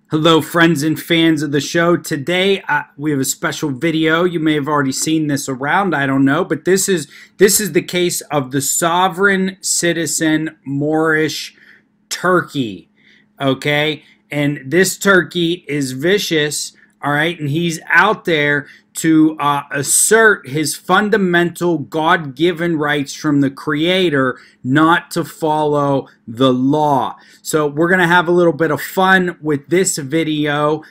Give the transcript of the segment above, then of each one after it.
Hello, friends and fans of the show. Today we have a special video. You may have already seen this around. I don't know, but this is the case of the sovereign citizen Moorish turkey. Okay, and this turkey is vicious. All right, and he's out there to assert his fundamental God-given rights from the Creator not to follow the law. So we're going to have a little bit of fun with this video.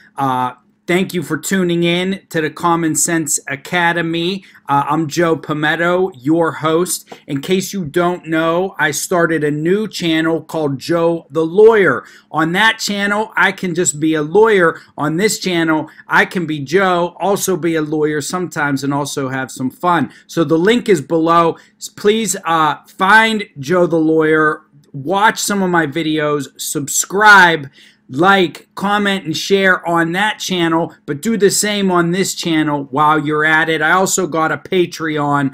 Thank you for tuning in to the Common Sense Academy. I'm Joe Pometto, your host. In case you don't know, I started a new channel called Joe the Lawyer. On that channel, I can just be a lawyer. On this channel, I can be Joe, also be a lawyer sometimes, and also have some fun. So the link is below. Please find Joe the Lawyer, watch some of my videos, subscribe, like, comment, and share on that channel, but do the same on this channel while you're at it. I also got a Patreon,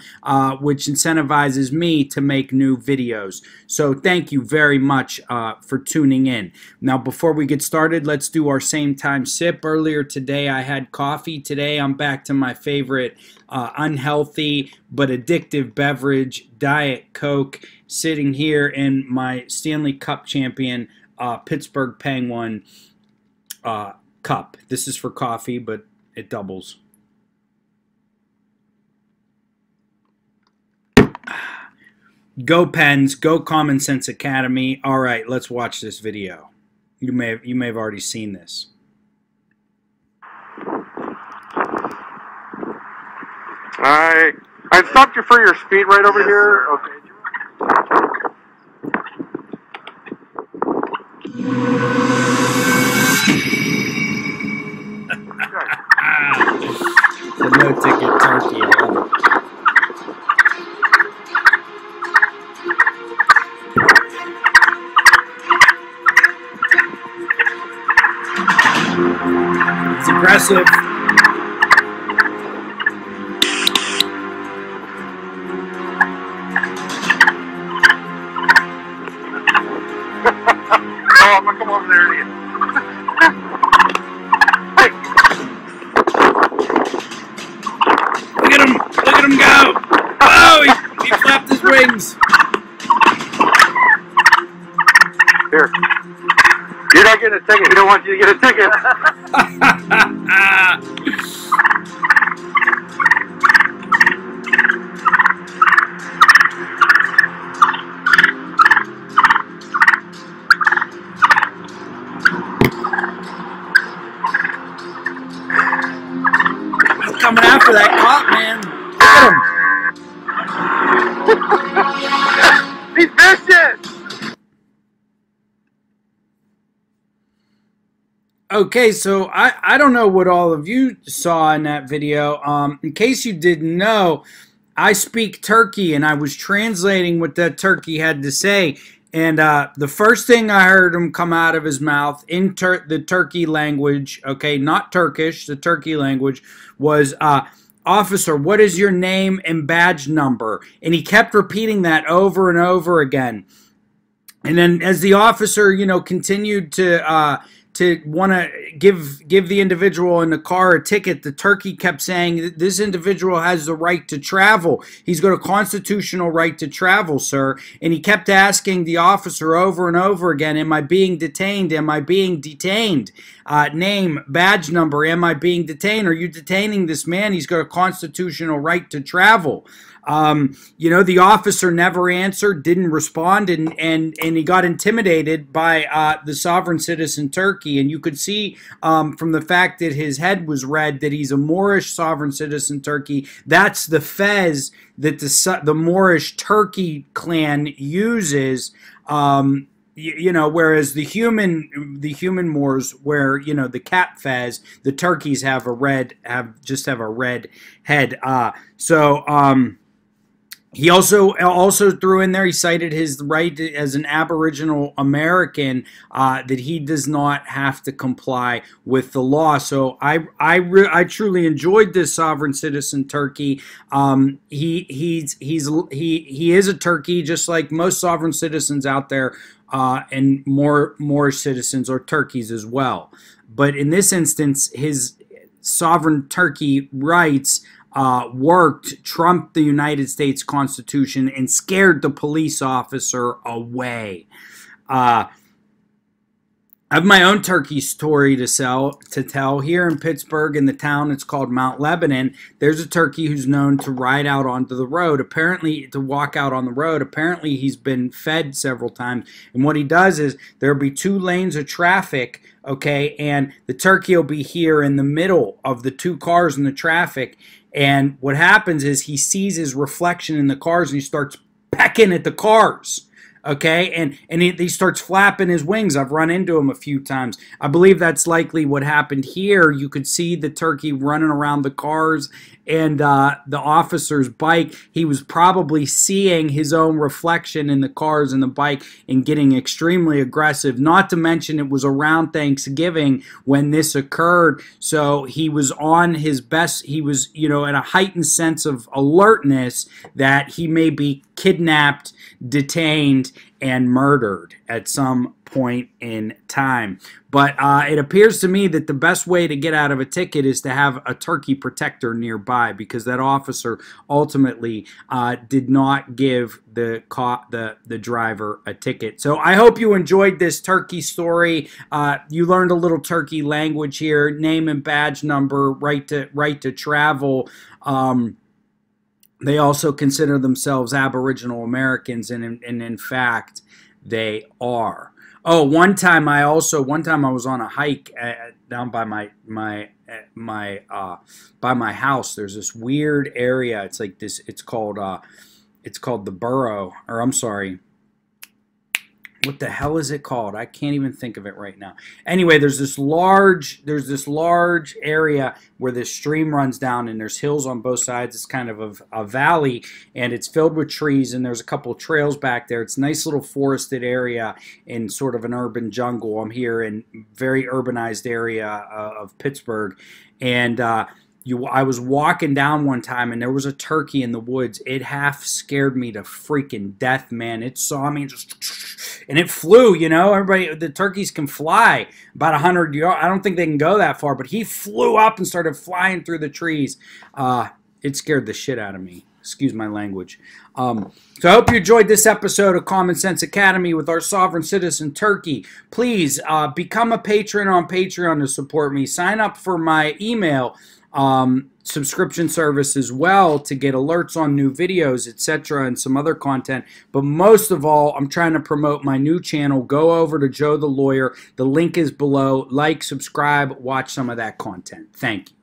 which incentivizes me to make new videos. So thank you very much for tuning in. Now, before we get started, let's do our same time sip. Earlier today, I had coffee. Today, I'm back to my favorite unhealthy but addictive beverage, Diet Coke, sitting here in my Stanley Cup champion Pittsburgh Penguin cup. This is for coffee, but it doubles. Go Pens, go Common Sense Academy. All right, let's watch this video. You may have already seen this. I stopped you for your speed right over here. Okay. The no-ticket turkey. It's aggressive. Oh, I'm gonna come over there again. Look at him go! Oh, he flapped his wings. Here. You're not getting a ticket. We don't want you to get a ticket. Coming after that cop, man. Look at him. He's vicious. Okay, so I don't know what all of you saw in that video. In case you didn't know, I speak Turkey, and I was translating what that turkey had to say. And the first thing I heard him come out of his mouth in the Turkey language, okay, not Turkish, the Turkey language, was, officer, what is your name and badge number? And he kept repeating that over and over again. And then as the officer, you know, continued to want to give the individual in the car a ticket, the turkey kept saying, this individual has the right to travel. He's got a constitutional right to travel, sir. And he kept asking the officer over and over again, am I being detained? Am I being detained? Name, badge number, am I being detained? Are you detaining this man? He's got a constitutional right to travel. You know, the officer never answered, didn't respond, and he got intimidated by the sovereign citizen turkey. And you could see from the fact that his head was red that he's a Moorish sovereign citizen turkey. That's the fez that the Moorish turkey clan uses. You know, whereas the human Moors wear, you know, the cap fez, the turkeys have a red head. He also threw in there, he cited his right as an Aboriginal American that he does not have to comply with the law. So I truly enjoyed this sovereign citizen turkey. He is a turkey, just like most sovereign citizens out there. and more citizens or turkeys as well. But in this instance, his sovereign turkey rights trumped the United States Constitution and scared the police officer away. I have my own turkey story to tell. Here in Pittsburgh, in the town it's called Mount Lebanon, there's a turkey who's known to ride out onto the road, apparently to walk out on the road. Apparently he's been fed several times, and what he does is there'll be 2 lanes of traffic, okay, and the turkey will be here in the middle of the 2 cars in the traffic, and what happens is he sees his reflection in the cars and he starts pecking at the cars. Okay, and he starts flapping his wings. I've run into him a few times. I believe that's likely what happened here. You could see the turkey running around the cars and the officer's bike. He was probably seeing his own reflection in the cars and the bike and getting extremely aggressive. Not to mention it was around Thanksgiving when this occurred, so he was on his best. He was, you know, at a heightened sense of alertness that he may be kidnapped, detained, and murdered at some point in time. But it appears to me that the best way to get out of a ticket is to have a turkey protector nearby, because that officer ultimately did not give the driver a ticket. So I hope you enjoyed this turkey story. You learned a little turkey language here: name and badge number, right to travel. They also consider themselves Aboriginal Americans, and in fact, they are. Oh, one time I was on a hike down by my house. There's this weird area. It's like this. It's called the Burrow, or I'm sorry. What the hell is it called? I can't even think of it right now. Anyway, there's this large area where this stream runs down, and there's hills on both sides. It's kind of a valley, and it's filled with trees, and there's a couple of trails back there. It's a nice little forested area in sort of an urban jungle. I'm here in very urbanized area of Pittsburgh, and I was walking down one time, and there was a turkey in the woods. It half scared me to freaking death, man. It saw me and it flew, you know. The turkeys can fly about 100 yards. I don't think they can go that far, but he flew up and started flying through the trees. It scared the shit out of me. Excuse my language. So I hope you enjoyed this episode of Common Sense Academy with our sovereign citizen turkey. Please become a patron on Patreon to support me. Sign up for my email subscription service as well to get alerts on new videos, etc., and some other content. But most of all, I'm trying to promote my new channel. Go over to Joe the Lawyer. The link is below. Like, subscribe, watch some of that content. Thank you.